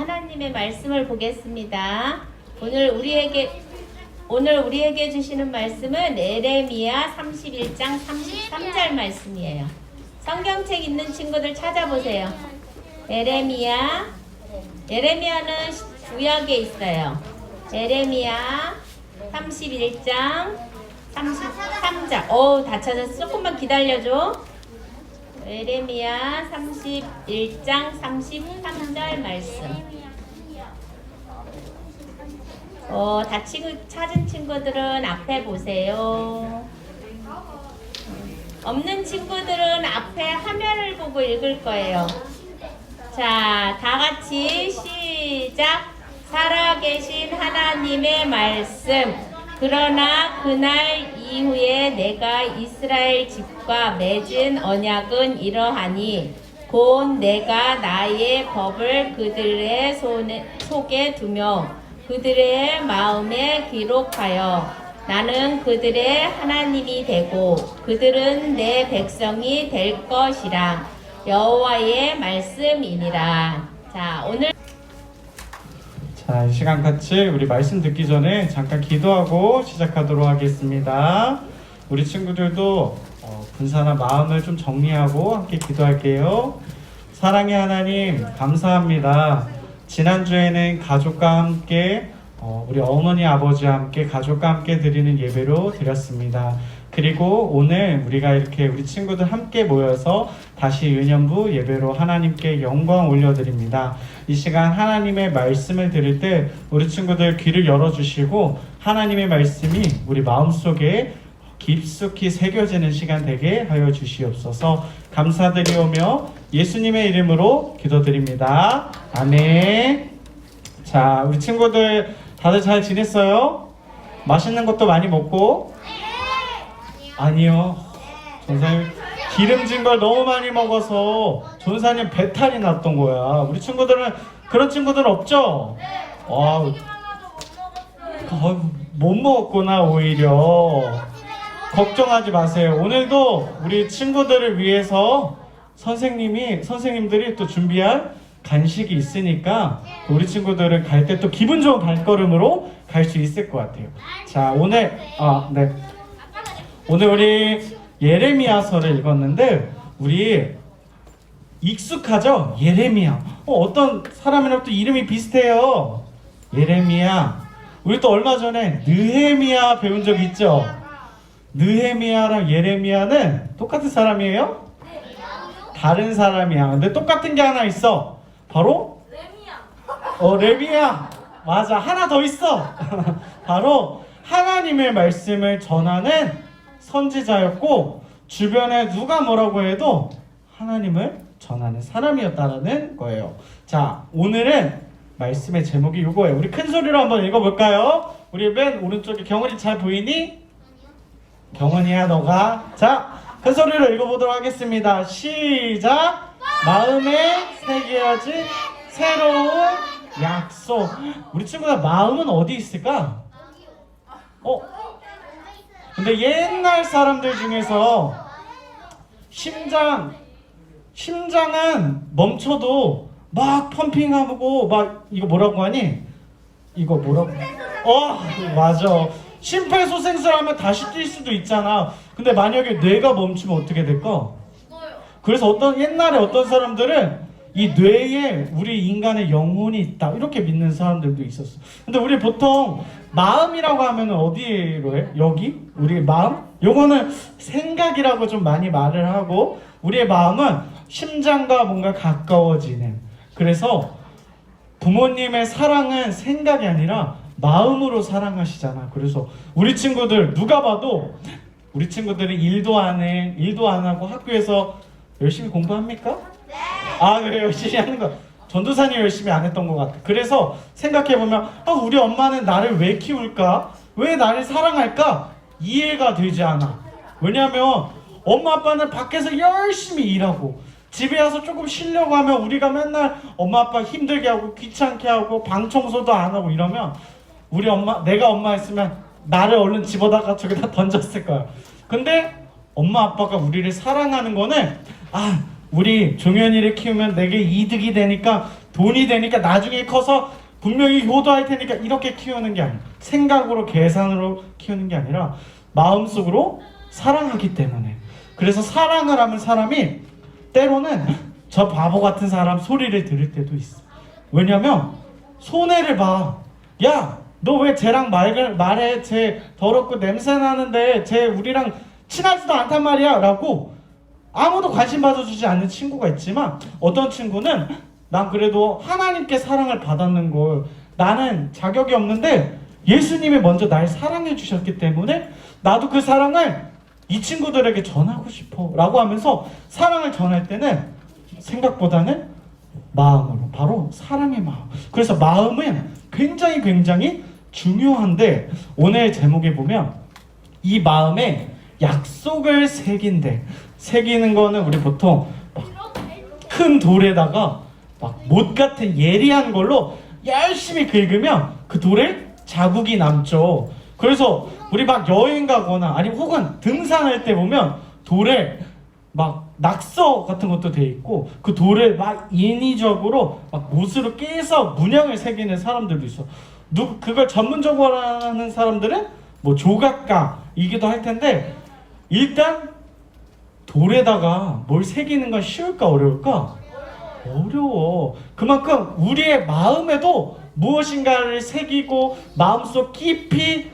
하나님의 말씀을 보겠습니다. 오늘 우리에게 주시는 말씀은 예레미야 31장 33절 말씀이에요. 성경책 있는 친구들 찾아보세요. 예레미야는 구약에 있어요. 예레미야 31장 33절. 다 찾았어. 조금만 기다려줘. 예레미야 31장 33절 말씀. 다 찾은 친구들은 앞에 보세요. 없는 친구들은 앞에 화면을 보고 읽을 거예요. 자, 다 같이 시작. 살아계신 하나님의 말씀. 그러나 그날 이후에 내가 이스라엘 집과 맺은 언약은 이러하니 곧 내가 나의 법을 그들의 속에 두며 그들의 마음에 기록하여 나는 그들의 하나님이 되고 그들은 내 백성이 될 것이라. 여호와의 말씀이니라. 자, 이 시간 같이 우리 말씀 듣기 전에 잠깐 기도하고 시작하도록 하겠습니다. 우리 친구들도 분산한 마음을 좀 정리하고 함께 기도할게요. 사랑의 하나님, 감사합니다. 지난주에는 가족과 함께 우리 어머니 아버지와 함께 가족과 함께 드리는 예배로 드렸습니다. 그리고 오늘 우리가 이렇게 우리 친구들 함께 모여서 다시 은연부 예배로 하나님께 영광 올려드립니다. 이 시간 하나님의 말씀을 들을 때 우리 친구들 귀를 열어주시고 하나님의 말씀이 우리 마음속에 깊숙이 새겨지는 시간 되게 하여 주시옵소서. 감사드리오며 예수님의 이름으로 기도드립니다. 아멘. 자, 우리 친구들 다들 잘 지냈어요? 맛있는 것도 많이 먹고? 아니요. 전사님 기름진 걸 너무 많이 먹어서 전사님 배탈이 났던 거야. 우리 친구들은 그런 친구들 없죠? 못 먹었구나. 오히려 걱정하지 마세요. 오늘도 우리 친구들을 위해서 선생님들이 또 준비한 간식이 있으니까 우리 친구들은 갈 때 또 기분 좋은 발걸음으로 갈 수 있을 것 같아요. 자, 오늘 우리 예레미야서를 읽었는데 우리 익숙하죠? 예레미야. 어떤 사람이랑 또 이름이 비슷해요. 예레미야. 우리 또 얼마 전에 느헤미야 배운 적 있죠? 느헤미야랑 예레미야는 똑같은 사람이에요? 다른 사람이야. 근데 똑같은 게 하나 있어. 바로? 레미야. 맞아. 하나 더 있어. 바로 하나님의 말씀을 전하는 선지자였고 주변에 누가 뭐라고 해도 하나님을 전하는 사람이었다는 거예요. 자, 오늘은 말씀의 제목이 이거예요. 우리 큰 소리로 한번 읽어볼까요? 우리 맨 오른쪽에 경원이 잘 보이니? 경원이야 너가. 자, 큰 소리로 읽어보도록 하겠습니다. 시작. 마음에 새겨진 새로운 약속. 우리 친구들 마음은 어디 있을까? 근데 옛날 사람들 중에서 심장은 멈춰도 막 펌핑하고 막 이거 뭐라고 하니? 이거 뭐라고? 맞아. 심폐소생술 하면 다시 뛸 수도 있잖아. 근데 만약에 뇌가 멈추면 어떻게 될까? 그래서 옛날에 어떤 사람들은 이 뇌에 우리 인간의 영혼이 있다 이렇게 믿는 사람들도 있었어. 근데 우리 보통 마음이라고 하면 어디로 해? 여기? 우리 마음? 요거는 생각이라고 좀 많이 말을 하고 우리의 마음은 심장과 뭔가 가까워지는. 그래서 부모님의 사랑은 생각이 아니라 마음으로 사랑하시잖아. 그래서 우리 친구들 누가 봐도 우리 친구들이 일도 안 하고 학교에서 열심히 공부합니까? 네. 그래, 열심히 하는 거. 전도사님 열심히 안 했던 것 같아. 그래서 생각해보면 우리 엄마는 나를 왜 키울까? 왜 나를 사랑할까? 이해가 되지 않아. 왜냐면 엄마 아빠는 밖에서 열심히 일하고 집에 와서 조금 쉬려고 하면 우리가 맨날 엄마 아빠 힘들게 하고 귀찮게 하고 방 청소도 안 하고 이러면 내가 엄마였으면 나를 얼른 집어다가 저기다 던졌을 거야. 근데 엄마 아빠가 우리를 사랑하는 거는 우리 종현이를 키우면 내게 이득이 되니까 돈이 되니까 나중에 커서 분명히 효도할 테니까 이렇게 키우는 게 아니야. 생각으로 계산으로 키우는 게 아니라 마음속으로 사랑하기 때문에. 그래서 사랑을 하면 사람이 때로는 저 바보 같은 사람 소리를 들을 때도 있어. 왜냐면 손해를 봐. 야, 너 왜 쟤랑 말해? 쟤 더럽고 냄새 나는데 쟤 우리랑 친하지도 않단 말이야 라고 아무도 관심 받아주지 않는 친구가 있지만, 어떤 친구는 난 그래도 하나님께 사랑을 받았는 걸, 나는 자격이 없는데 예수님이 먼저 날 사랑해 주셨기 때문에 나도 그 사랑을 이 친구들에게 전하고 싶어 라고 하면서 사랑을 전할 때는 생각보다는 마음으로, 바로 사랑의 마음. 그래서 마음은 굉장히 중요한데, 오늘 제목에 보면 이 마음에 약속을 새긴대. 새기는 거는 우리 보통 막 큰 돌에다가 막 못 같은 예리한 걸로 열심히 긁으면 그 돌에 자국이 남죠. 그래서 우리 막 여행 가거나 아니면 혹은 등산할 때 보면 돌에 막 낙서 같은 것도 돼 있고, 그 돌을 막 인위적으로 막 못으로 깨서 문양을 새기는 사람들도 있어. 그걸 전문적으로 하는 사람들은 뭐 조각가이기도 할 텐데, 일단 돌에다가 뭘 새기는 건 쉬울까 어려울까? 어려워. 그만큼 우리의 마음에도 무엇인가를 새기고 마음속 깊이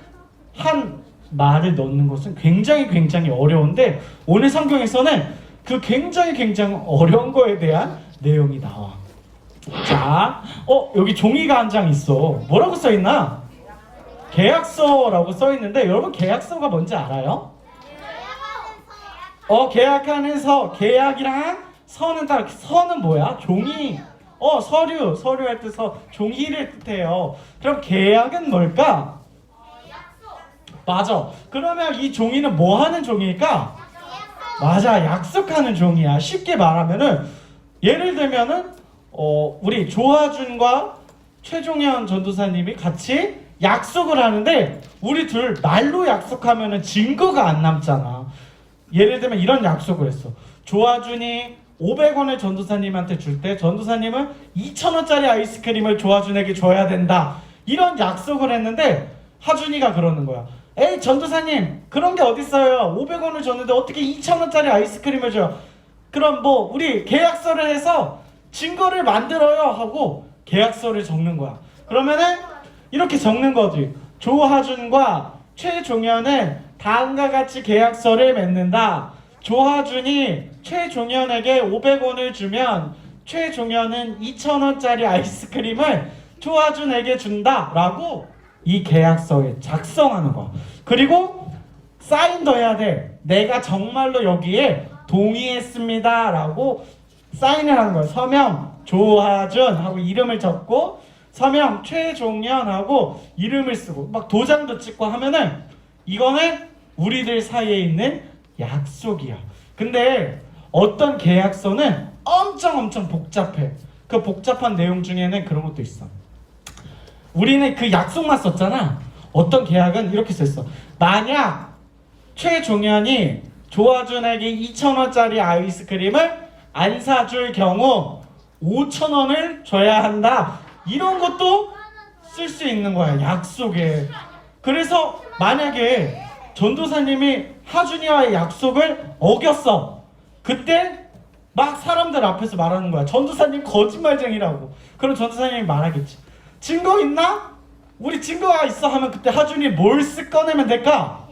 한 말을 넣는 것은 굉장히 어려운데, 오늘 성경에서는 그 굉장히 어려운 거에 대한 내용이 나와. 자, 여기 종이가 한 장 있어. 뭐라고 써 있나? 계약서라고 써 있는데, 여러분 계약서가 뭔지 알아요? 계약하는 서, 계약이랑 서는 다, 서는 뭐야? 종이. 서류 할 때 종이를 뜻해요. 그럼 계약은 뭘까? 맞아. 그러면 이 종이는 뭐 하는 종이일까? 맞아, 약속하는 종이야. 쉽게 말하면은, 예를 들면은 우리 조하준과 최종현 전도사님이 같이 약속을 하는데, 우리 둘 말로 약속하면은 증거가 안 남잖아. 예를 들면 이런 약속을 했어. 조하준이 500원을 전도사님한테 줄 때 전도사님은 2,000원짜리 아이스크림을 조하준에게 줘야 된다. 이런 약속을 했는데 하준이가 그러는 거야. 에이 전도사님, 그런 게 어딨어요. 500원을 줬는데 어떻게 2,000원짜리 아이스크림을 줘요. 그럼 뭐 우리 계약서를 해서 증거를 만들어요 하고 계약서를 적는 거야. 그러면은 이렇게 적는 거지. 조하준과 최종현은 다음과 같이 계약서를 맺는다. 조하준이 최종현에게 500원을 주면 최종현은 2,000원짜리 아이스크림을 조하준에게 준다 라고 이 계약서에 작성하는 거야. 그리고 사인도 해야 돼. 내가 정말로 여기에 동의했습니다 라고 사인을 하는 거야. 서명 조하준 하고 이름을 적고, 서명 최종현 하고 이름을 쓰고, 막 도장도 찍고 하면은 이거는 우리들 사이에 있는 약속이야. 근데 어떤 계약서는 엄청 복잡해. 그 복잡한 내용 중에는 그런 것도 있어. 우리는 그 약속만 썼잖아. 어떤 계약은 이렇게 썼어. 만약 최종현이 조하준에게 2,000원짜리 아이스크림을 안 사줄 경우 5,000원을 줘야 한다. 이런 것도 쓸 수 있는 거야, 약속에. 그래서 만약에 전도사님이 하준이와의 약속을 어겼어. 그때 막 사람들 앞에서 말하는 거야. 전도사님 거짓말쟁이라고. 그럼 전도사님이 말하겠지. 증거 있나? 우리 증거가 있어 하면 그때 하준이 뭘 꺼내면 될까?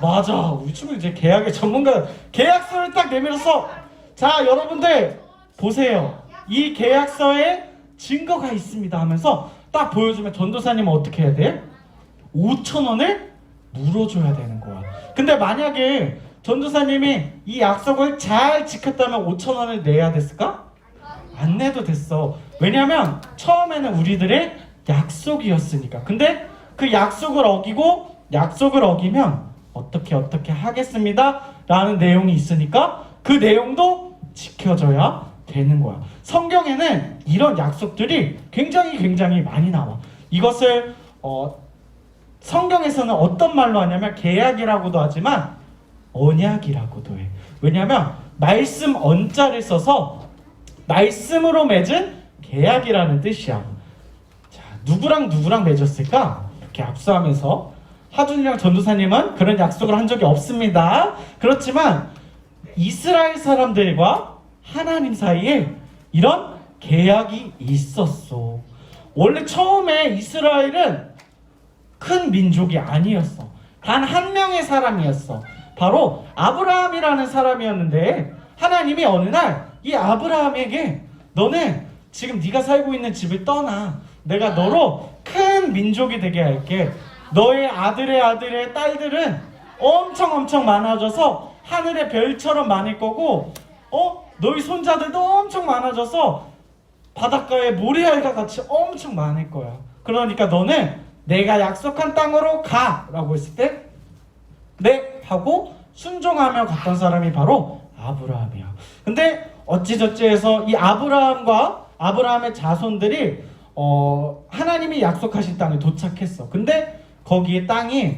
맞아. 우리 친구 이제 계약의 전문가. 계약서를 딱 내밀어서, 자 여러분들 보세요. 이 계약서에 증거가 있습니다 하면서 딱 보여주면 전도사님은 어떻게 해야 돼? 5,000원을 물어줘야 되는 거야. 근데 만약에 전도사님이 이 약속을 잘 지켰다면 5,000원을 내야 됐을까? 안 내도 됐어. 왜냐면 처음에는 우리들의 약속이었으니까. 근데 그 약속을 어기고, 약속을 어기면 어떻게 하겠습니다 라는 내용이 있으니까 그 내용도 지켜줘야 되는 거야. 성경에는 이런 약속들이 굉장히 많이 나와. 이것을 성경에서는 어떤 말로 하냐면 계약이라고도 하지만 언약이라고도 해. 왜냐면 말씀 언자를 써서 말씀으로 맺은 계약이라는 뜻이야. 자, 누구랑 맺었을까? 이렇게 압수하면서 하준이랑 전도사님은 그런 약속을 한 적이 없습니다. 그렇지만 이스라엘 사람들과 하나님 사이에 이런 계약이 있었어. 원래 처음에 이스라엘은 큰 민족이 아니었어. 단 한 명의 사람이었어. 바로 아브라함이라는 사람이었는데 하나님이 어느 날 이 아브라함에게 너는 지금 네가 살고 있는 집을 떠나. 내가 너로 큰 민족이 되게 할게. 너의 아들의 딸들은 엄청 많아져서 하늘의 별처럼 많을 거고 너희 손자들도 엄청 많아져서 바닷가의 모래알과 같이 엄청 많을 거야. 그러니까 너는 내가 약속한 땅으로 가 라고 했을 때 네 하고 순종하며 갔던 사람이 바로 아브라함이야. 근데 어찌저찌 해서 이 아브라함과 아브라함의 자손들이 하나님이 약속하신 땅에 도착했어. 근데 거기에 땅이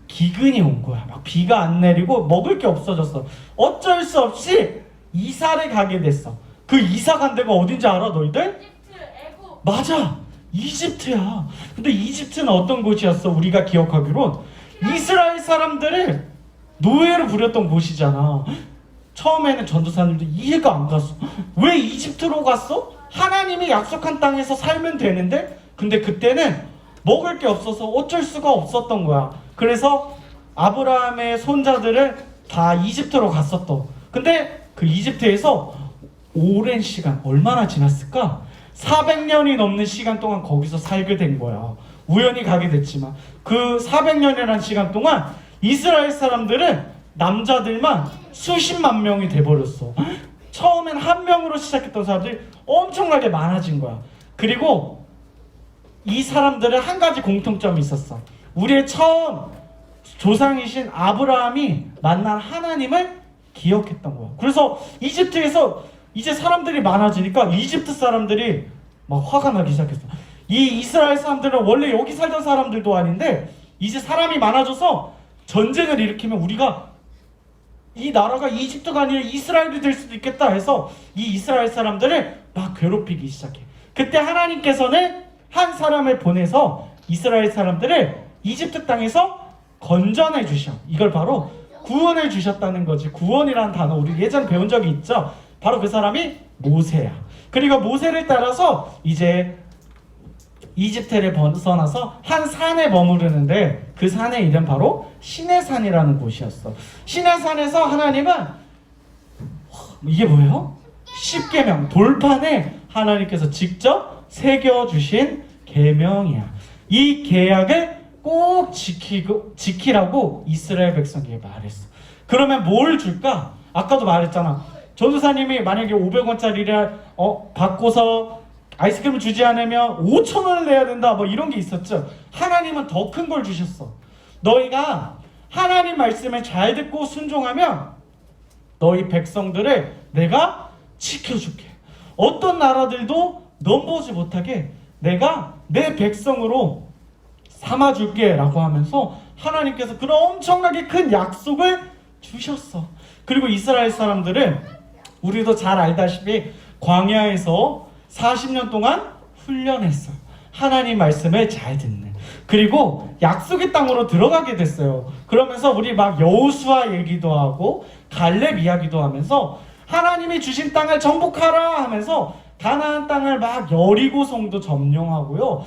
기근이 온 거야. 막 비가 안 내리고 먹을 게 없어졌어. 어쩔 수 없이 이사를 가게 됐어. 그 이사 간 데가 어딘지 알아 너희들? 이집트, 애굽. 맞아, 이집트야. 근데 이집트는 어떤 곳이었어? 우리가 기억하기론 이스라엘 사람들을 노예로 부렸던 곳이잖아. 처음에는 전도사님도 이해가 안 갔어. 왜 이집트로 갔어? 하나님이 약속한 땅에서 살면 되는데? 근데 그때는 먹을 게 없어서 어쩔 수가 없었던 거야. 그래서 아브라함의 손자들은 다 이집트로 갔었던. 근데 그 이집트에서 오랜 시간, 얼마나 지났을까? 400년이 넘는 시간 동안 거기서 살게 된 거야. 우연히 가게 됐지만 그 400년이라는 시간 동안 이스라엘 사람들은 남자들만 수십만 명이 돼버렸어. 처음엔 한 명으로 시작했던 사람들이 엄청나게 많아진 거야. 그리고 이 사람들은 한 가지 공통점이 있었어. 우리의 처음 조상이신 아브라함이 만난 하나님을 기억했던 거야. 그래서 이집트에서 이제 사람들이 많아지니까 이집트 사람들이 막 화가 나기 시작했어. 이 이스라엘 사람들은 원래 여기 살던 사람들도 아닌데 이제 사람이 많아져서 전쟁을 일으키면 우리가 이 나라가 이집트가 아니라 이스라엘이 될 수도 있겠다 해서 이 이스라엘 사람들을 막 괴롭히기 시작해. 그때 하나님께서는 한 사람을 보내서 이스라엘 사람들을 이집트 땅에서 건져내 주셔. 이걸 바로 구원을 주셨다는 거지. 구원이라는 단어 우리 예전에 배운 적이 있죠. 바로 그 사람이 모세야. 그리고 모세를 따라서 이제 이집트를 벗어나서 한 산에 머무르는데 그 산의 이름 바로 시내산이라는 곳이었어. 시내산에서 하나님은 이게 뭐예요? 십계명, 돌판에 하나님께서 직접 새겨주신 계명이야. 이 계약을 꼭 지키라고 이스라엘 백성에게 말했어. 그러면 뭘 줄까? 아까도 말했잖아. 전도사님이 만약에 500원짜리를 받고서 아이스크림을 주지 않으면 5,000원을 내야 된다 뭐 이런 게 있었죠. 하나님은 더 큰 걸 주셨어. 너희가 하나님 말씀을 잘 듣고 순종하면 너희 백성들을 내가 지켜줄게. 어떤 나라들도 넘보지 못하게 내가 내 백성으로 삼아줄게 라고 하면서 하나님께서 그런 엄청나게 큰 약속을 주셨어. 그리고 이스라엘 사람들은 우리도 잘 알다시피 광야에서 40년 동안 훈련했어요. 하나님 말씀을 잘 듣는. 그리고 약속의 땅으로 들어가게 됐어요. 그러면서 우리 막 여호수아 얘기도 하고 갈렙 이야기도 하면서 하나님이 주신 땅을 정복하라 하면서 가나안 땅을 막 여리고 성도 점령하고요.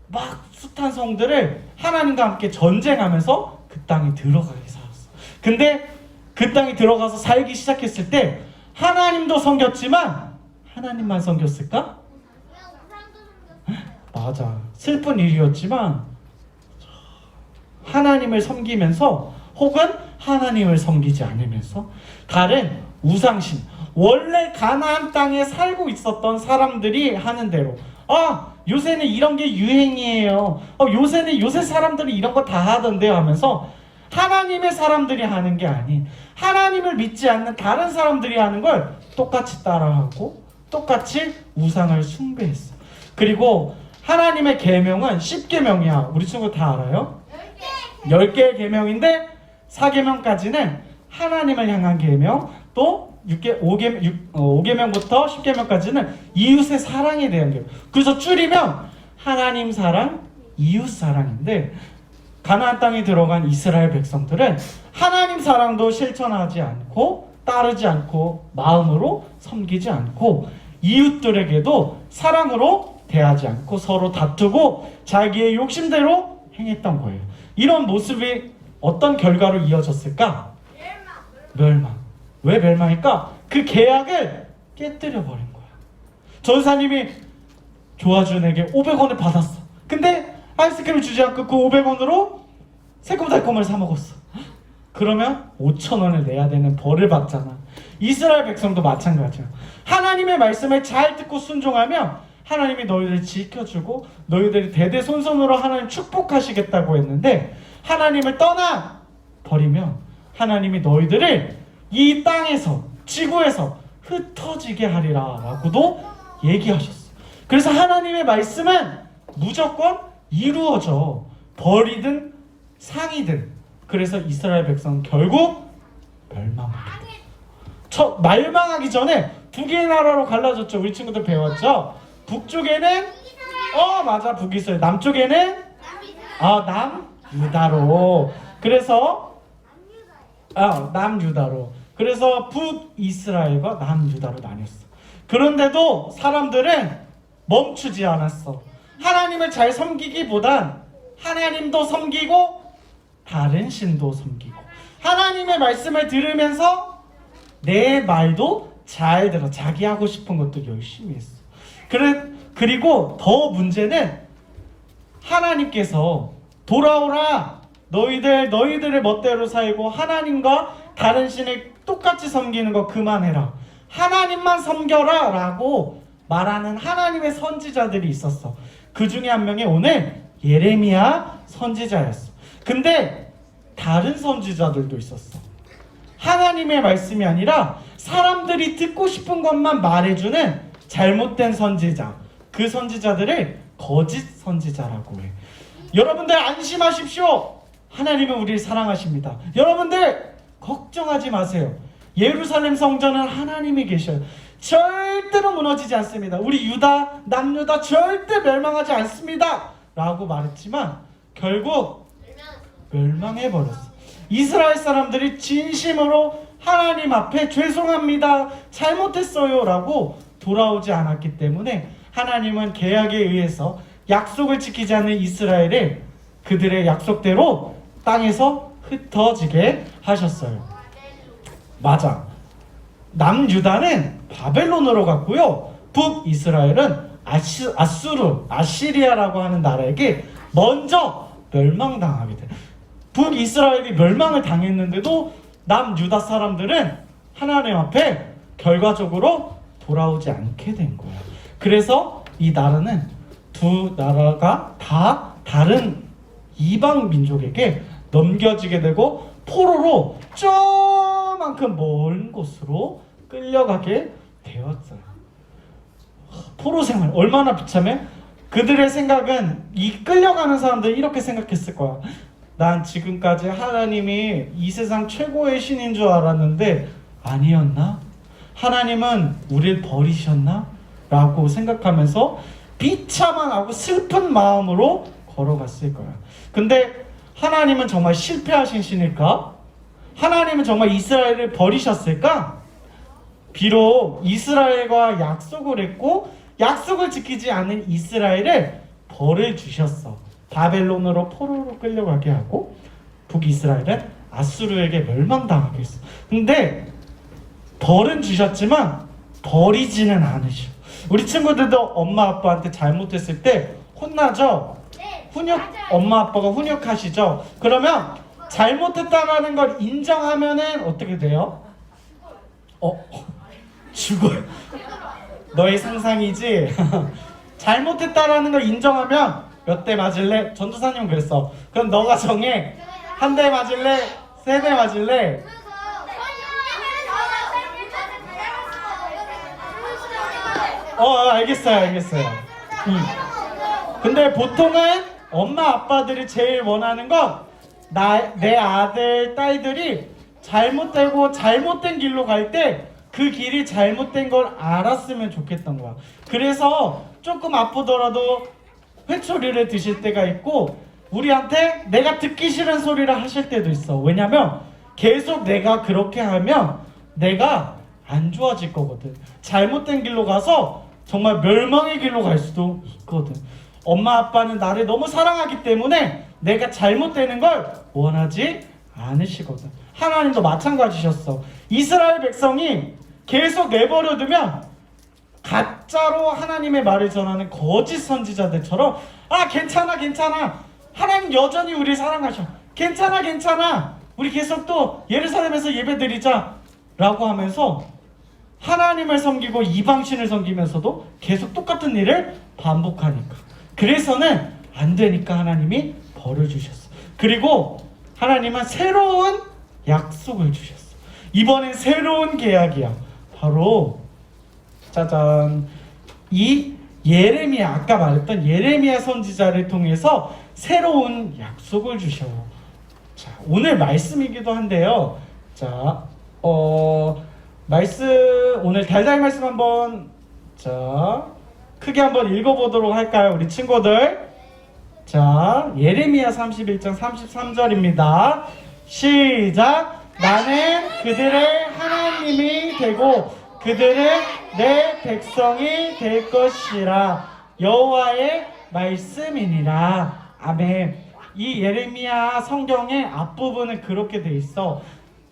막 숱한 성들을 하나님과 함께 전쟁하면서 그 땅에 들어가게 살았어. 근데 그 땅에 들어가서 살기 시작했을 때 하나님도 섬겼지만 하나님만 섬겼을까? 맞아. 슬픈 일이었지만 하나님을 섬기면서 혹은 하나님을 섬기지 않으면서 다른 우상신, 원래 가나안 땅에 살고 있었던 사람들이 하는 대로 요새는 이런 게 유행이에요. 요새는 요새 사람들이 이런 거 다 하던데요 하면서 하나님의 사람들이 하는 게 아닌 하나님을 믿지 않는 다른 사람들이 하는 걸 똑같이 따라하고 똑같이 우상을 숭배했어. 그리고 하나님의 계명은 10계명이야. 우리 친구 다 알아요? 10개의 계명인데 4계명까지는 하나님을 향한 계명, 또 5계명부터 10계명까지는 이웃의 사랑에 대한 게. 그래서 줄이면 하나님 사랑, 이웃 사랑인데 가나안 땅에 들어간 이스라엘 백성들은 하나님 사랑도 실천하지 않고 따르지 않고 마음으로 섬기지 않고 이웃들에게도 사랑으로 대하지 않고 서로 다투고 자기의 욕심대로 행했던 거예요. 이런 모습이 어떤 결과로 이어졌을까? 멸망. 왜 멸망일까? 그 계약을 깨뜨려 버린 거야. 전사님이 조아준에게 500원을 받았어. 근데 아이스크림 주지 않고 그 500원으로 새콤달콤을 사 먹었어. 그러면 5,000원을 내야 되는 벌을 받잖아. 이스라엘 백성도 마찬가지야. 하나님의 말씀을 잘 듣고 순종하면 하나님이 너희를 지켜주고 너희들이 대대손손으로 하나님 축복하시겠다고 했는데 하나님을 떠나 버리면 하나님이 너희들을 이 땅에서 지구에서 흩어지게 하리라 라고도 얘기하셨어. 그래서 하나님의 말씀은 무조건 이루어져. 벌이든 상이든. 그래서 이스라엘 백성은 결국 멸망하게 돼. 멸망하기 전에 두 개의 나라로 갈라졌죠. 우리 친구들 배웠죠. 북쪽에는 맞아, 북이스라엘. 남쪽에는 남유다로. 그래서 남유다로. 그래서 북이스라엘과 남유다로 나뉘었어. 그런데도 사람들은 멈추지 않았어. 하나님을 잘 섬기기보단 하나님도 섬기고 다른 신도 섬기고 하나님의 말씀을 들으면서 내 말도 잘 들어. 자기 하고 싶은 것도 열심히 했어. 그리고 더 문제는 하나님께서 돌아오라. 너희들의 멋대로 살고 하나님과 다른 신을 똑같이 섬기는 거 그만해라. 하나님만 섬겨라 라고 말하는 하나님의 선지자들이 있었어. 그 중에 한 명이 오늘 예레미야 선지자였어. 근데 다른 선지자들도 있었어. 하나님의 말씀이 아니라 사람들이 듣고 싶은 것만 말해주는 잘못된 선지자. 그 선지자들을 거짓 선지자라고 해. 여러분들 안심하십시오. 하나님은 우리를 사랑하십니다. 여러분들 걱정하지 마세요. 예루살렘 성전은 하나님이 계셔요. 절대로 무너지지 않습니다. 우리 유다, 남유다 절대 멸망하지 않습니다 라고 말했지만 결국 멸망해버렸어. 이스라엘 사람들이 진심으로 하나님 앞에 죄송합니다, 잘못했어요 라고 돌아오지 않았기 때문에 하나님은 계약에 의해서 약속을 지키지 않는 이스라엘을 그들의 약속대로 땅에서 흩어지게 하셨어요. 맞아. 남유다는 바벨론으로 갔고요. 북이스라엘은 아시리아라고 하는 나라에게 먼저 멸망당하게 돼. 북이스라엘이 멸망을 당했는데도 남유다 사람들은 하나님 앞에 결과적으로 돌아오지 않게 된 거야. 그래서 이 나라는 두 나라가 다 다른 이방 민족에게 넘겨지게 되고 포로로 저만큼 먼 곳으로 끌려가게 되었어요. 포로 생활 얼마나 비참해? 그들의 생각은 이 끌려가는 사람들이 이렇게 생각했을 거야. 난 지금까지 하나님이 이 세상 최고의 신인 줄 알았는데 아니었나? 하나님은 우리를 버리셨나? 라고 생각하면서 비참하고 슬픈 마음으로 걸어갔을 거야. 근데 하나님은 정말 실패하신 신일까? 하나님은 정말 이스라엘을 버리셨을까? 비록 이스라엘과 약속을 했고 약속을 지키지 않은 이스라엘을 벌을 주셨어. 바벨론으로 포로로 끌려가게 하고 북이스라엘은 아수르에게 멸망당하게 했어. 근데 벌은 주셨지만 버리지는 않으셔. 우리 친구들도 엄마 아빠한테 잘못했을 때 혼나죠? 훈육, 엄마 아빠가 훈육하시죠? 그러면 잘못했다라는 걸 인정하면은 어떻게 돼요? 죽어요. 너의 상상이지? 잘못했다라는 걸 인정하면 몇 대 맞을래? 전도사님은 그랬어. 그럼 너가 정해. 한 대 맞을래? 세 대 맞을래? 알겠어요. 근데 보통은 엄마 아빠들이 제일 원하는 건 내 아들, 딸들이 잘못되고 잘못된 길로 갈 때 그 길이 잘못된 걸 알았으면 좋겠던 거야. 그래서 조금 아프더라도 회초리를 드실 때가 있고 우리한테 내가 듣기 싫은 소리를 하실 때도 있어. 왜냐면 계속 내가 그렇게 하면 내가 안 좋아질 거거든. 잘못된 길로 가서 정말 멸망의 길로 갈 수도 있거든. 엄마 아빠는 나를 너무 사랑하기 때문에 내가 잘못되는 걸 원하지 않으시거든. 하나님도 마찬가지셨어. 이스라엘 백성이 계속 내버려두면 가짜로 하나님의 말을 전하는 거짓 선지자들처럼 괜찮아 하나님 여전히 우리 사랑하셔. 괜찮아 우리 계속 또 예루살렘에서 예배드리자 라고 하면서 하나님을 섬기고 이방신을 섬기면서도 계속 똑같은 일을 반복하니까, 그래서는 안 되니까 하나님이 벌을 주셨어. 그리고 하나님은 새로운 약속을 주셨어. 이번엔 새로운 계약이야. 바로 짜잔, 이 예레미야, 아까 말했던 예레미야 선지자를 통해서 새로운 약속을 주셔. 자, 오늘 말씀이기도 한데요. 자, 말씀, 오늘 달달 말씀 한번 크게 한번 읽어보도록 할까요, 우리 친구들? 자, 예레미야 31장 33절입니다. 시작. 나는 그들의 하나님이 되고 그들은 내 백성이 될 것이라. 여호와의 말씀이니라. 아멘. 이 예레미야 성경의 앞부분은 그렇게 돼 있어.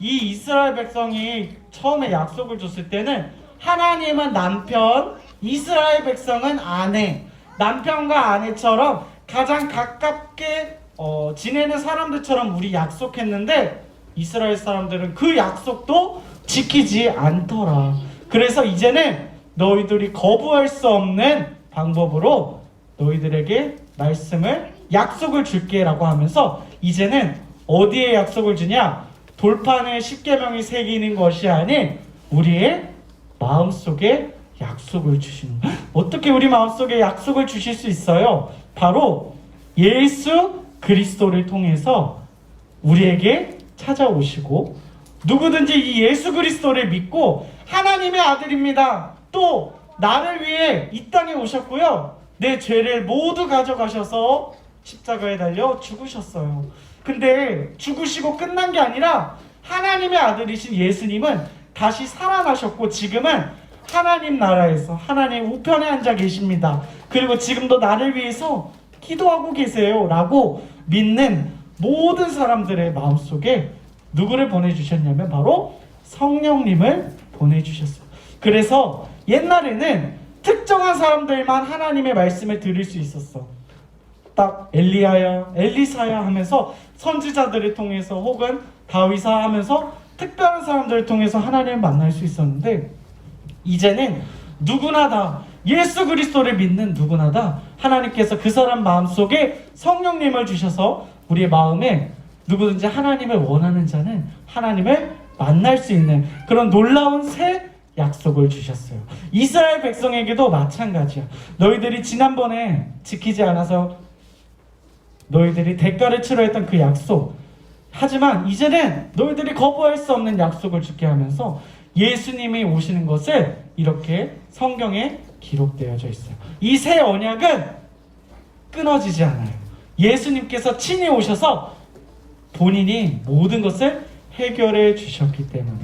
이 이스라엘 백성이 처음에 약속을 줬을 때는 하나님은 남편, 이스라엘 백성은 아내, 남편과 아내처럼 가장 가깝게 지내는 사람들처럼 우리 약속했는데 이스라엘 사람들은 그 약속도 지키지 않더라. 그래서 이제는 너희들이 거부할 수 없는 방법으로 너희들에게 말씀을, 약속을 줄게 라고 하면서 이제는 어디에 약속을 주냐? 돌판에 십계명이 새기는 것이 아닌 우리의 마음속에 약속을 주시는 거예요. 어떻게 우리 마음속에 약속을 주실 수 있어요? 바로 예수 그리스도를 통해서 우리에게 찾아오시고, 누구든지 이 예수 그리스도를 믿고 하나님의 아들입니다, 또 나를 위해 이 땅에 오셨고요, 내 죄를 모두 가져가셔서 십자가에 달려 죽으셨어요. 근데 죽으시고 끝난 게 아니라 하나님의 아들이신 예수님은 다시 살아나셨고 지금은 하나님 나라에서 하나님 우편에 앉아 계십니다. 그리고 지금도 나를 위해서 기도하고 계세요 라고 믿는 모든 사람들의 마음속에 누구를 보내주셨냐면 바로 성령님을 보내주셨어요. 그래서 옛날에는 특정한 사람들만 하나님의 말씀을 들을 수 있었어. 딱 엘리야야, 엘리사야 하면서 선지자들을 통해서 혹은 다윗아 하면서 특별한 사람들을 통해서 하나님을 만날 수 있었는데, 이제는 누구나 다 예수 그리스도를 믿는 누구나 다 하나님께서 그 사람 마음속에 성령님을 주셔서 우리의 마음에 누구든지 하나님을 원하는 자는 하나님을 만날 수 있는 그런 놀라운 새 약속을 주셨어요. 이스라엘 백성에게도 마찬가지야. 너희들이 지난번에 지키지 않아서 너희들이 대가를 치러야 했던 그 약속, 하지만 이제는 너희들이 거부할 수 없는 약속을 주게 하면서 예수님이 오시는 것을 이렇게 성경에 기록되어져 있어요. 이 새 언약은 끊어지지 않아요. 예수님께서 친히 오셔서 본인이 모든 것을 해결해 주셨기 때문에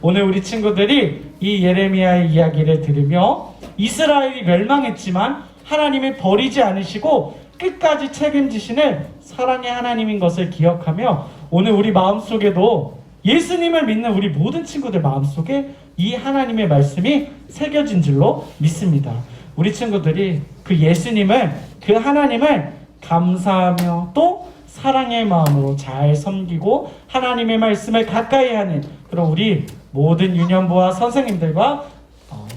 오늘 우리 친구들이 이 예레미야의 이야기를 들으며 이스라엘이 멸망했지만 하나님이 버리지 않으시고 끝까지 책임지시는 사랑의 하나님인 것을 기억하며 오늘 우리 마음속에도 예수님을 믿는 우리 모든 친구들 마음속에 이 하나님의 말씀이 새겨진 줄로 믿습니다. 우리 친구들이 그 예수님을, 그 하나님을 감사하며 또 사랑의 마음으로 잘 섬기고 하나님의 말씀을 가까이 하는 그런 우리 모든 유년부와 선생님들과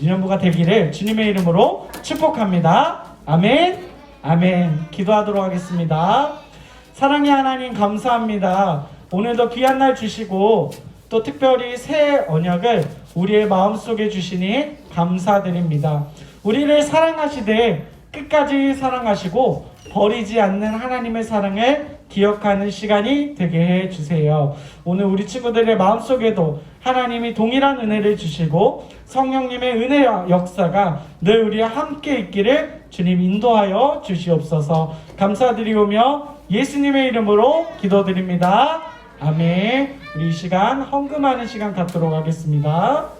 유년부가 되기를 주님의 이름으로 축복합니다. 아멘. 아멘. 기도하도록 하겠습니다. 사랑의 하나님 감사합니다. 오늘도 귀한 날 주시고 또 특별히 새 언약을 우리의 마음속에 주시니 감사드립니다. 우리를 사랑하시되 끝까지 사랑하시고 버리지 않는 하나님의 사랑을 기억하는 시간이 되게 해주세요. 오늘 우리 친구들의 마음속에도 하나님이 동일한 은혜를 주시고 성령님의 은혜와 역사가 늘 우리와 함께 있기를 주님 인도하여 주시옵소서. 감사드리오며 예수님의 이름으로 기도드립니다. 아멘. 우리 이 시간 헌금하는 시간 갖도록 하겠습니다.